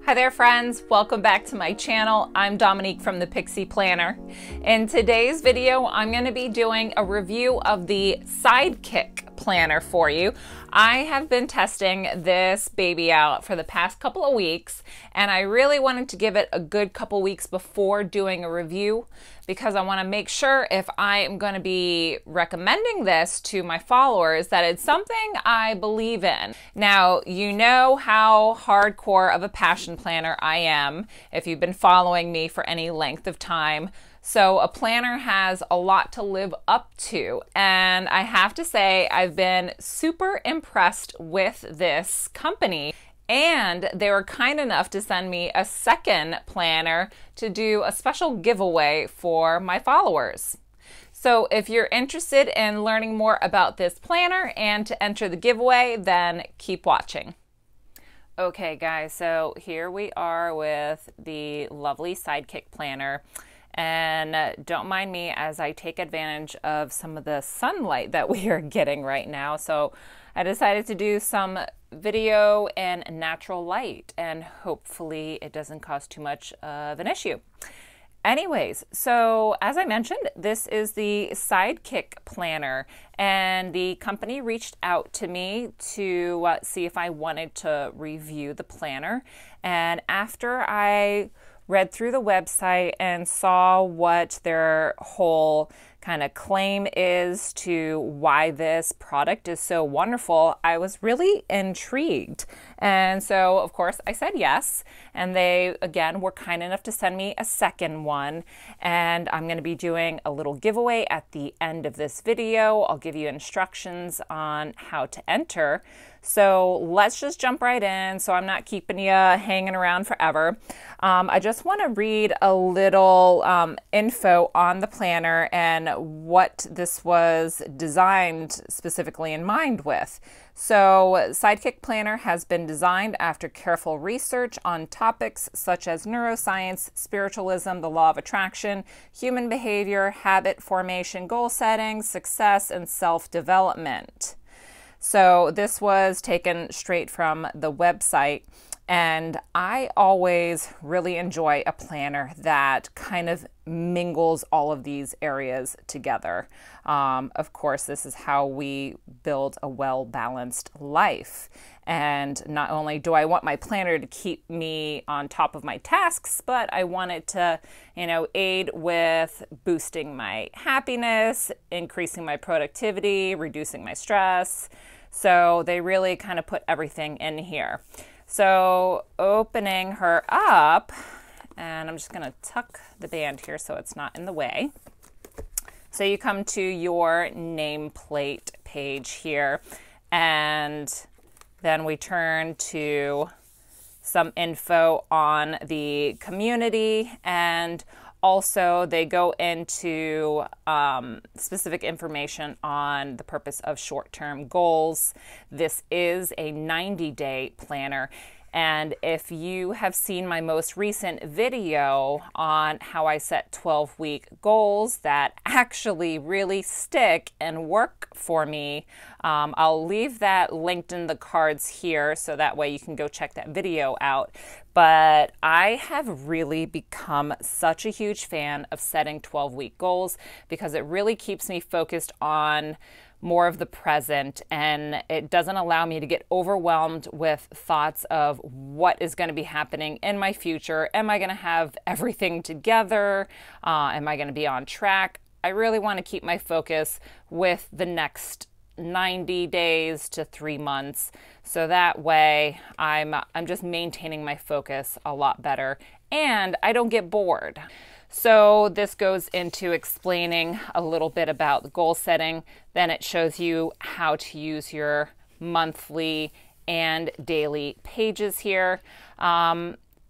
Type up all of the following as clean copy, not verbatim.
Hi there friends, welcome back to my channel. I'm Dominique from the Pixie Planner. In today's video, I'm going to be doing a review of the Sidekick Planner for you. I have been testing this baby out for the past couple of weeks, and I really wanted to give it a good couple weeks before doing a review because I want to make sure if I am going to be recommending this to my followers that it's something I believe in. Now, you know how hardcore of a passion planner I am if you've been following me for any length of time. So a planner has a lot to live up to, and I have to say I've been super impressed with this company, and they were kind enough to send me a second planner to do a special giveaway for my followers. So if you're interested in learning more about this planner and to enter the giveaway, then keep watching. Okay guys, so here we are with the lovely Sidekick Planner. And don't mind me as I take advantage of some of the sunlight that we are getting right now. So I decided to do some video in natural light, and hopefully it doesn't cause too much of an issue. Anyways, so as I mentioned, this is the Sidekick Planner, and the company reached out to me to see if I wanted to review the planner. And after I read through the website and saw what their whole kind of claim is to why this product is so wonderful, I was really intrigued. And so, of course, I said yes. And they, again, were kind enough to send me a second one. And I'm going to be doing a little giveaway at the end of this video. I'll give you instructions on how to enter. So let's just jump right in so I'm not keeping you hanging around forever. I just want to read a little info on the planner and what this was designed specifically in mind with. So Sidekick Planner has been designed after careful research on topics such as neuroscience, spiritualism, the law of attraction, human behavior, habit formation, goal setting, success, and self-development. So this was taken straight from the website, and I always really enjoy a planner that kind of mingles all of these areas together. Of course, this is how we build a well-balanced life. And not only do I want my planner to keep me on top of my tasks, but I want it to, aid with boosting my happiness, increasing my productivity, reducing my stress. So they really kind of put everything in here. So opening her up, and I'm just going to tuck the band here so it's not in the way. So you come to your nameplate page here, and then we turn to some info on the community, and also they go into specific information on the purpose of short-term goals. This is a 90-day planner. And if you have seen my most recent video on how I set 12-week goals that actually really stick and work for me, I'll leave that linked in the cards here so that way you can go check that video out. But I have really become such a huge fan of setting 12-week goals because it really keeps me focused on more of the present, and it doesn't allow me to get overwhelmed with thoughts of what is going to be happening in my future. Am I going to have everything together? Am I going to be on track? I really want to keep my focus with the next 90 days to 3 months. So that way I'm just maintaining my focus a lot better and I don't get bored. So this goes into explaining a little bit about the goal setting. Then it shows you how to use your monthly and daily pages here.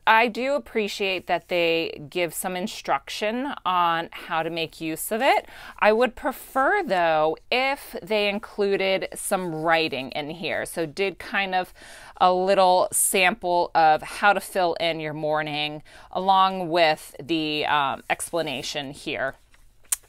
I do appreciate that they give some instruction on how to make use of it. I would prefer, though, if they included some writing in here. So did kind of a little sample of how to fill in your morning along with the explanation here.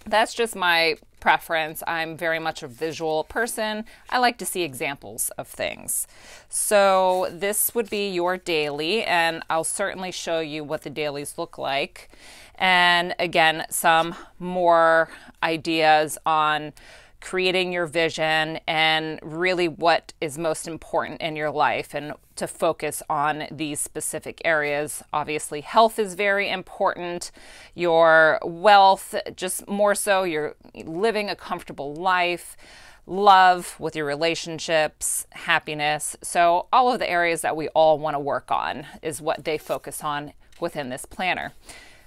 That's just my preference. I'm very much a visual person. I like to see examples of things. So this would be your daily, and I'll certainly show you what the dailies look like. And again, some more ideas on creating your vision and really what is most important in your life, and to focus on these specific areas. Obviously, health is very important, your wealth, just more so, you're living a comfortable life, love with your relationships, happiness. So all of the areas that we all want to work on is what they focus on within this planner.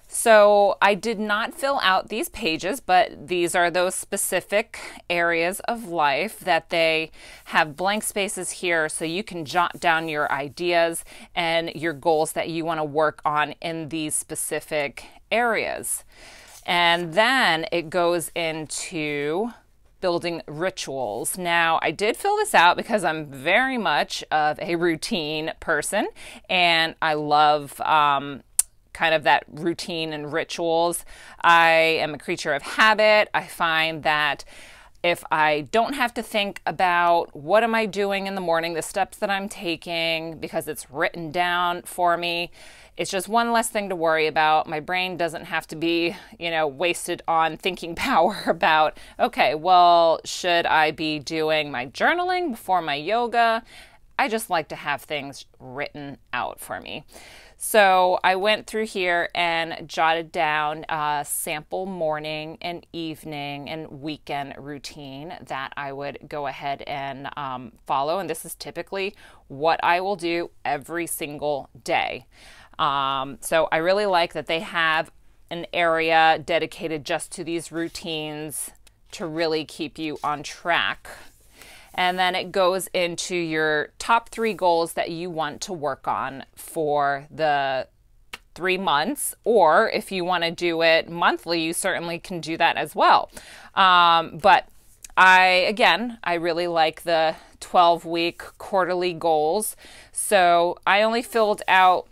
So I did not fill out these pages, but these are those specific areas of life that they have blank spaces here, so you can jot down your ideas and your goals that you want to work on in these specific areas. And then it goes into building rituals. Now, I did fill this out because I'm very much of a routine person, and I love kind of that routine and rituals. I am a creature of habit. I find that if I don't have to think about what am I doing in the morning, the steps that I'm taking, because it's written down for me, it's just one less thing to worry about. My brain doesn't have to be, wasted on thinking power about, okay, well, should I be doing my journaling before my yoga? I just like to have things written out for me. So I went through here and jotted down a sample morning and evening and weekend routine that I would go ahead and follow. And this is typically what I will do every single day. So I really like that they have an area dedicated just to these routines to really keep you on track. And then it goes into your top 3 goals that you want to work on for the 3 months. Or if you want to do it monthly, you certainly can do that as well. But I really like the 12-week quarterly goals. So I only filled out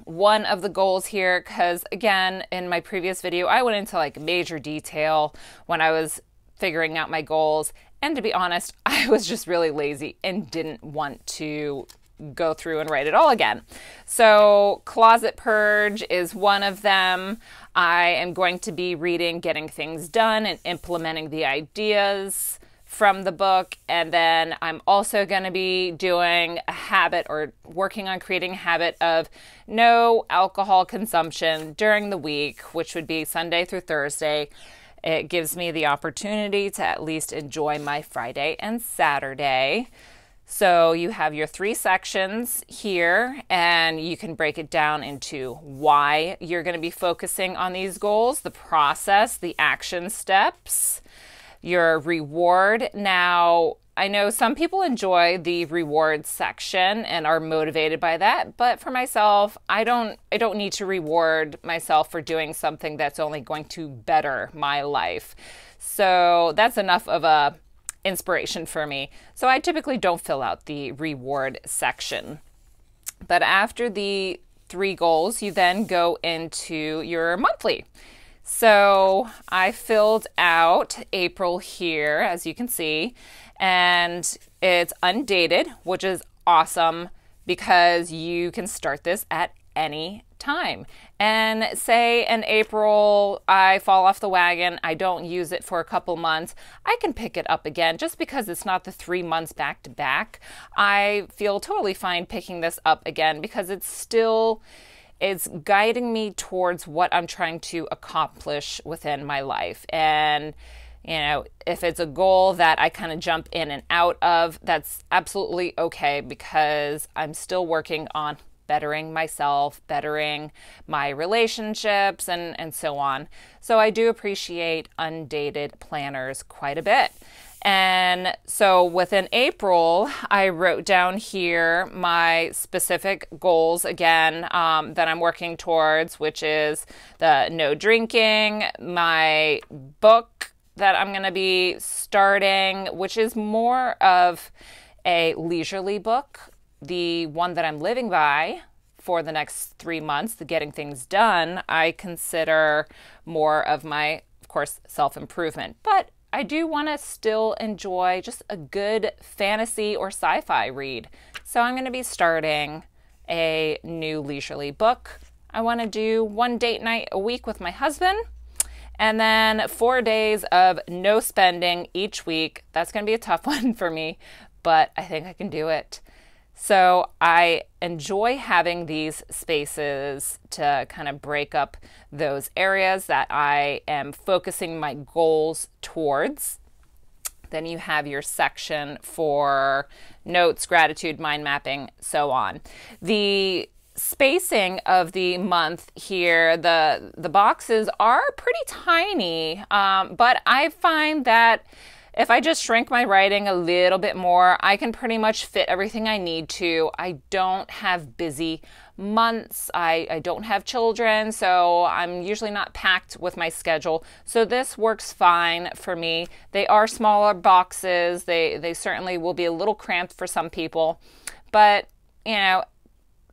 one of the goals here because, again, in my previous video, I went into like major detail when I was figuring out my goals. And to be honest, I was just really lazy and didn't want to go through and write it all again. So closet purge is one of them. I am going to be reading Getting Things Done and implementing the ideas from the book. And then I'm also going to be doing a habit, or working on creating a habit of no alcohol consumption during the week, which would be Sunday through Thursday. It gives me the opportunity to at least enjoy my Friday and Saturday. So you have your 3 sections here, and you can break it down into why you're going to be focusing on these goals, the process, the action steps, your reward. Now, I know some people enjoy the reward section and are motivated by that, but for myself, I don't need to reward myself for doing something that's only going to better my life. So that's enough of a inspiration for me. So I typically don't fill out the reward section. But after the 3 goals, you then go into your monthly. So I filled out April here, as you can see, and it's undated, which is awesome because you can start this at any time. And say in April, I fall off the wagon, I don't use it for a couple months, I can pick it up again. Just because it's not the 3 months back to back, I feel totally fine picking this up again because it's guiding me towards what I'm trying to accomplish within my life. And if it's a goal that I kind of jump in and out of, that's absolutely okay because I'm still working on bettering myself, bettering my relationships, and so on. So I do appreciate Undated planners quite a bit. And so within April, I wrote down here my specific goals again that I'm working towards, which is the no drinking, my book that I'm going to be starting, which is more of a leisurely book. The one that I'm living by for the next 3 months, the Getting Things Done, I consider more of my, of course, self-improvement. But I do want to still enjoy just a good fantasy or sci-fi read. So I'm going to be starting a new leisurely book. I want to do one date night a week with my husband, and then 4 days of no spending each week. That's going to be a tough one for me, but I think I can do it. So I enjoy having these spaces to kind of break up those areas that I am focusing my goals towards. Then you have your section for notes, gratitude, mind mapping, so on. The spacing of the month here, the boxes are pretty tiny, but I find that if I just shrink my writing a little bit more, I can pretty much fit everything I need to. I don't have busy months. I don't have children, so I'm usually not packed with my schedule. So this works fine for me. They are smaller boxes. They certainly will be a little cramped for some people. But, you know,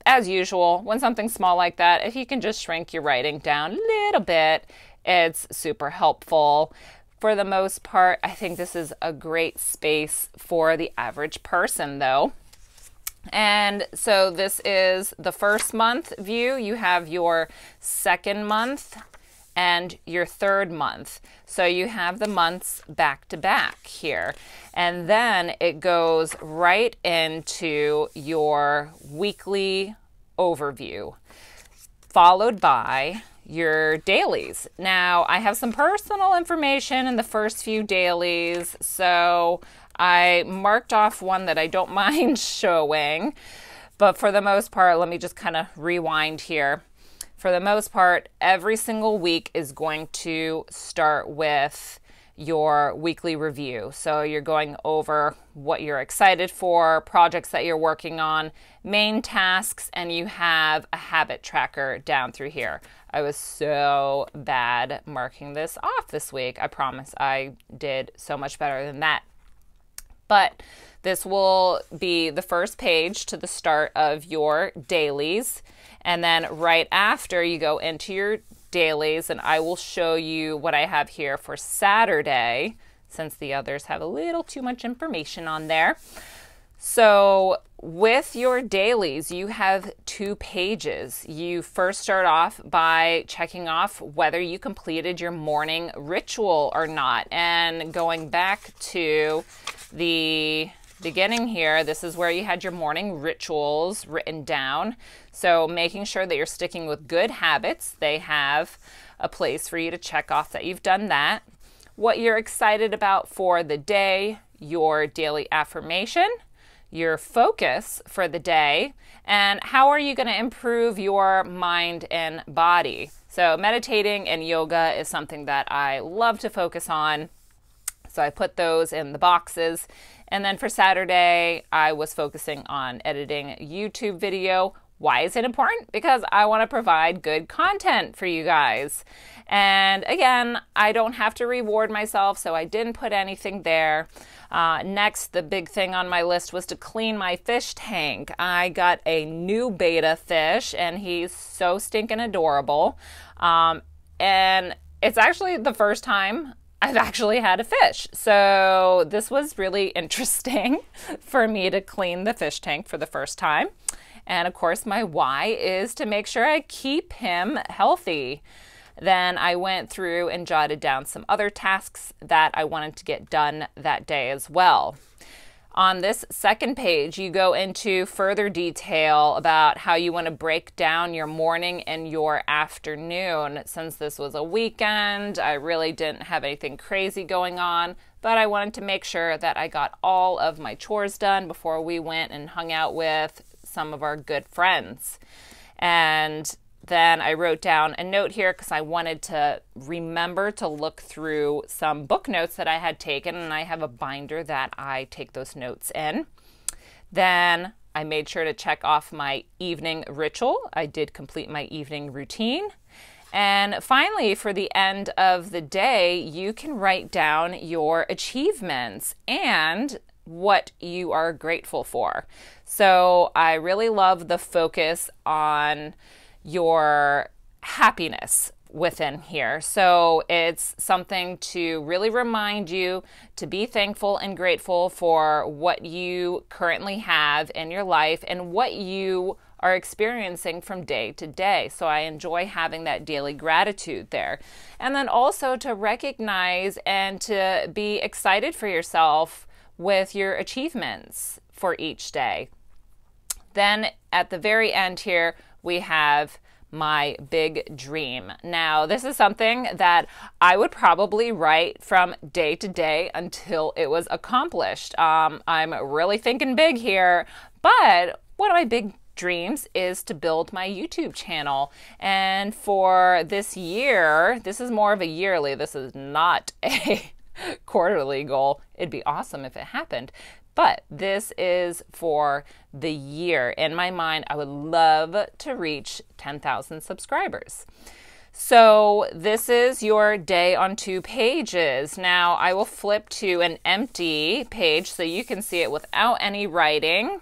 as usual, when something's small like that, if you can just shrink your writing down a little bit, it's super helpful. For the most part, I think this is a great space for the average person though. And so this is the first month view. You have your second month and your third month. So you have the months back to back here. And then it goes right into your weekly overview, followed by your dailies. Now, I have some personal information in the first few dailies, so I marked off one that I don't mind showing, but for the most part, let me just kind of rewind here. For the most part, every single week is going to start with your weekly review. So you're going over what you're excited for, projects that you're working on, main tasks, and you have a habit tracker down through here. I was so bad marking this off this week. I promise I did so much better than that. But this will be the first page to the start of your dailies. And then right after you go into your dailies, and I will show you what I have here for Saturday, since the others have a little too much information on there. So with your dailies, you have 2 pages. You first start off by checking off whether you completed your morning ritual or not. And going back to the beginning here, this is where you had your morning rituals written down. So making sure that you're sticking with good habits. They have a place for you to check off that you've done that. What you're excited about for the day, your daily affirmation, your focus for the day, and how are you going to improve your mind and body. So meditating and yoga is something that I love to focus on. So I put those in the boxes. And then for Saturday, I was focusing on editing a YouTube video. Why is it important? Because I want to provide good content for you guys. And again, I don't have to reward myself, so I didn't put anything there. Next, the big thing on my list was to clean my fish tank. I got a new beta fish, and he's so stinking adorable. And it's actually the first time I've actually had a fish. So this was really interesting for me to clean the fish tank for the first time. And of course, my why is to make sure I keep him healthy. Then I went through and jotted down some other tasks that I wanted to get done that day as well. On this second page, you go into further detail about how you want to break down your morning and your afternoon. Since this was a weekend, I really didn't have anything crazy going on, but I wanted to make sure that I got all of my chores done before we went and hung out with some of our good friends. And then I wrote down a note here because I wanted to remember to look through some book notes that I had taken, and I have a binder that I take those notes in. Then I made sure to check off my evening ritual. I did complete my evening routine. And finally, for the end of the day, you can write down your achievements and what you are grateful for. So I really love the focus on your happiness within here. So it's something to really remind you to be thankful and grateful for what you currently have in your life and what you are experiencing from day to day. So I enjoy having that daily gratitude there. And then also to recognize and to be excited for yourself with your achievements for each day. Then at the very end here, we have my big dream. Now, this is something that I would probably write from day to day until it was accomplished. I'm really thinking big here, but one of my big dreams is to build my YouTube channel. And for this year, this is more of a yearly, this is not a quarterly goal. It'd be awesome if it happened. But this is for the year. In my mind, I would love to reach 10,000 subscribers. So this is your day on 2 pages. Now I will flip to an empty page so you can see it without any writing.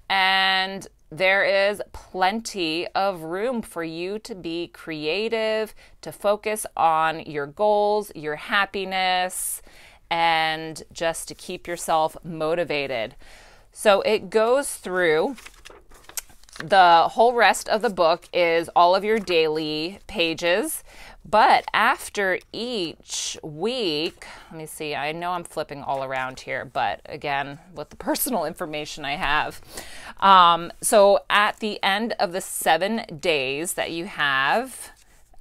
And there is plenty of room for you to be creative, to focus on your goals, your happiness, and just to keep yourself motivated. So it goes through, the whole rest of the book is all of your daily pages, but after each week, let me see, I know I'm flipping all around here, but again, with the personal information I have. So at the end of the 7 days that you have,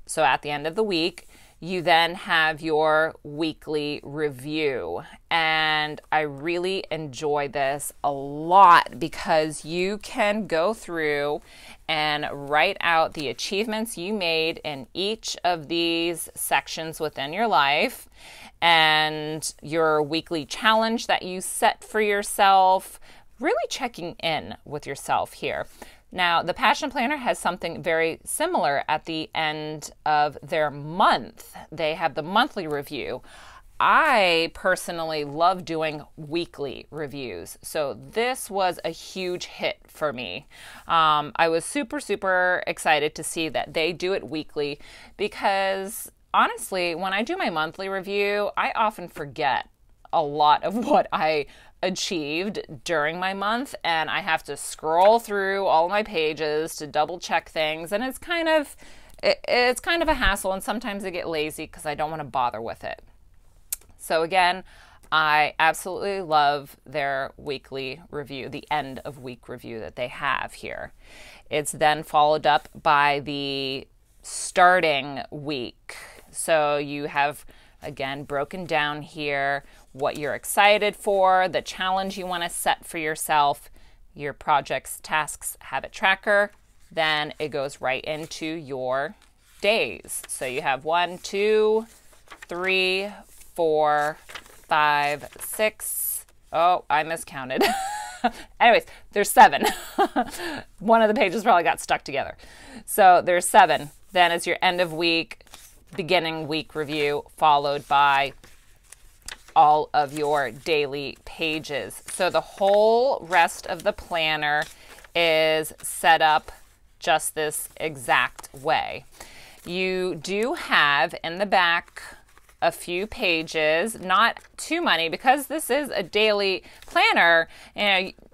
so at the end of the week, you then have your weekly review. And I really enjoy this a lot because you can go through and write out the achievements you made in each of these sections within your life and your weekly challenge that you set for yourself, really checking in with yourself here. Now, the Passion Planner has something very similar at the end of their month. They have the monthly review. I personally love doing weekly reviews, so this was a huge hit for me. I was super excited to see that they do it weekly because honestly, when I do my monthly review, I often forget a lot of what I achieved during my month, and I have to scroll through all my pages to double check things, and it's kind of a hassle, and sometimes I get lazy because I don't want to bother with it. So again, I absolutely love their weekly review, the end of week review that they have here. It's then followed up by the starting week. So you have, again, broken down here what you're excited for, the challenge you want to set for yourself, your projects, tasks, habit tracker. Then it goes right into your days. So you have 1, 2, 3, 4, 5, 6. Oh, I miscounted. Anyways, there's 7. One of the pages probably got stuck together. So there's 7. Then it's your end of week, beginning week review, followed by all of your daily pages. So the whole rest of the planner is set up just this exact way. You do have in the back a few pages, not too many, because this is a daily planner,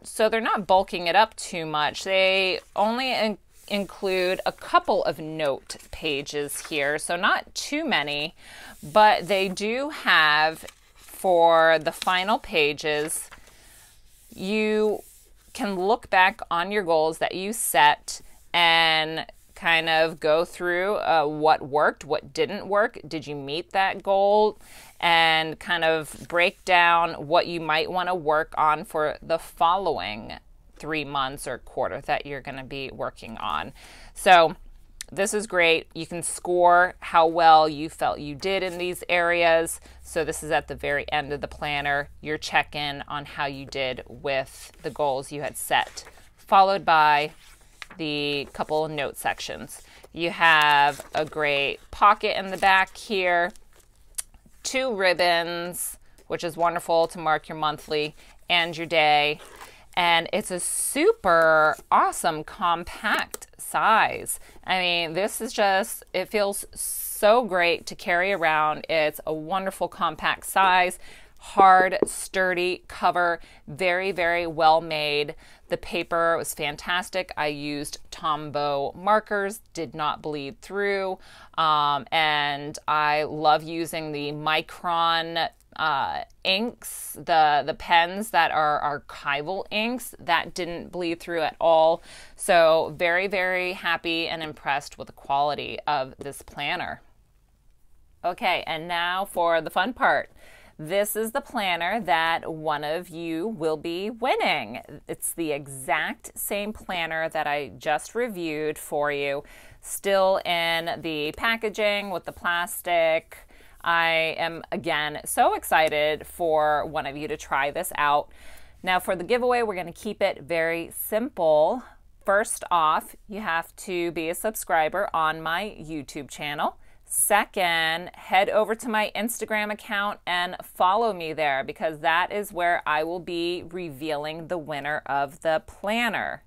so they're not bulking it up too much. They only include a couple of note pages here, so not too many, but they do have, for the final pages, you can look back on your goals that you set and kind of go through what worked, what didn't work, did you meet that goal, and kind of break down what you might want to work on for the following 3 months or quarter that you're going to be working on. So this is great. You can score how well you felt you did in these areas. So this is at the very end of the planner, your check-in on how you did with the goals you had set, followed by the couple note sections. You have a great pocket in the back here, 2 ribbons, which is wonderful to mark your monthly and your day. And it's a super awesome compact size. I mean, this is just, it feels so great to carry around. It's a wonderful compact size, hard, sturdy cover, very, very well made. The paper was fantastic. I used Tombow markers, did not bleed through, and I love using the Micron inks, the pens that are archival inks that didn't bleed through at all. So very, very happy and impressed with the quality of this planner. Okay, and now for the fun part. This is the planner that one of you will be winning. It's the exact same planner that I just reviewed for you, still in the packaging with the plastic. I am, again, so excited for one of you to try this out. Now for the giveaway, we're going to keep it very simple. First off, you have to be a subscriber on my YouTube channel. Second, head over to my Instagram account and follow me there, because that is where I will be revealing the winner of the planner.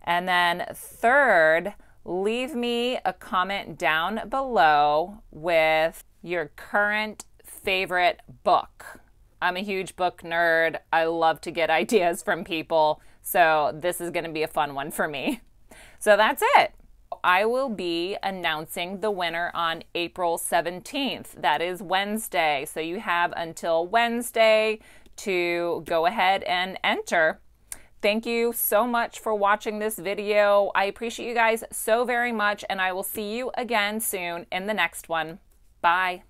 And then third, leave me a comment down below with your current favorite book. I'm a huge book nerd. I love to get ideas from people, so this is going to be a fun one for me. So that's it. I will be announcing the winner on April 17th. That is Wednesday. So you have until Wednesday to go ahead and enter. Thank you so much for watching this video. I appreciate you guys so very much, and I will see you again soon in the next one. Bye.